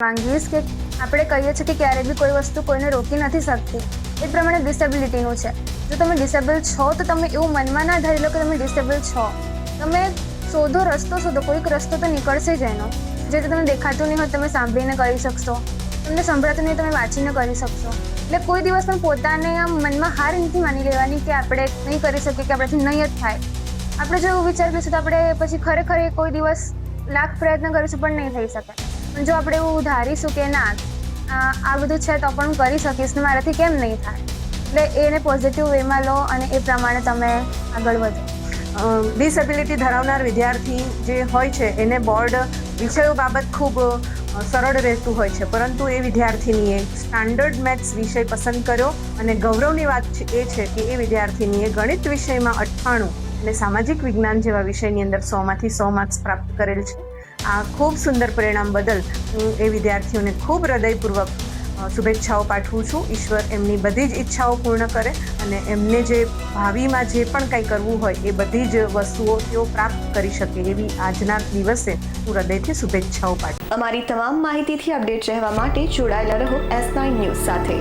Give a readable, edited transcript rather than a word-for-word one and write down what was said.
માંગીશ કે આપણે કહીએ છીએ કે ક્યારેય બી કોઈ વસ્તુ કોઈને રોકી નથી શકતી, એ પ્રમાણે ડિસેબિલિટીનું છે. જો તમે ડિસેબલ છો તો તમે એવું મનમાં ના ધારી લો કે તમે ડિસેબલ છો. તમે શોધો, કોઈક રસ્તો તો નીકળશે જ એનો. જે તમને દેખાતું નહીં હોય તમે સાંભળીને કરી શકશો, તમને સંભળાતું નહીં તમે વાંચીને કરી શકશો. એટલે કોઈ દિવસ પણ પોતાને આમ મનમાં હાર નથી માની લેવાની કે આપણે નહીં કરી શકીએ, કે આપણાથી નહીં જ થાય. આપણે જો એવું વિચાર કરીશું તો આપણે પછી ખરેખર કોઈ દિવસ લાખ પ્રયત્ન કરીશું પણ નહીં થઈ શકે. પણ જો આપણે એવું ધારીશું કે ના આ બધું છે તો પણ હું કરી શકીશ ને મારાથી કેમ નહીં થાય, એટલે એને પોઝિટિવ વેમાં લો અને એ પ્રમાણે તમે આગળ વધો. ડિસેબિલિટી ધરાવનાર વિદ્યાર્થી જે હોય છે એને બોર્ડ વિષયો બાબત ખૂબ સરળ રહેતું હોય છે, પરંતુ એ વિદ્યાર્થીનીએ સ્ટાન્ડર્ડ મેથ્સ વિષય પસંદ કર્યો અને ગૌરવની વાત એ છે કે એ વિદ્યાર્થીનીએ ગણિત વિષયમાં 98 અને સામાજિક વિજ્ઞાન જેવા વિષયની અંદર 100માંથી 100 માર્ક્સ પ્રાપ્ત કરેલ છે. આ ખૂબ સુંદર પરિણામ બદલ હું એ વિદ્યાર્થીઓને ખૂબ હૃદયપૂર્વક શુભેચ્છાઓ પાઠવું છું. ઈશ્વર એમની બધી જ ઈચ્છાઓ પૂર્ણ કરે અને એમને જે ભાવિમાં જે પણ કંઈ કરવું હોય એ બધી જ વસ્તુઓ તેઓ પ્રાપ્ત કરી શકે એવી આજના દિવસે હું હૃદયથી શુભેચ્છાઓ પાઠવું. અમારી તમામ માહિતીથી અપડેટ રહેવા માટે જોડાયેલા રહો S9 ન્યૂઝ સાથે.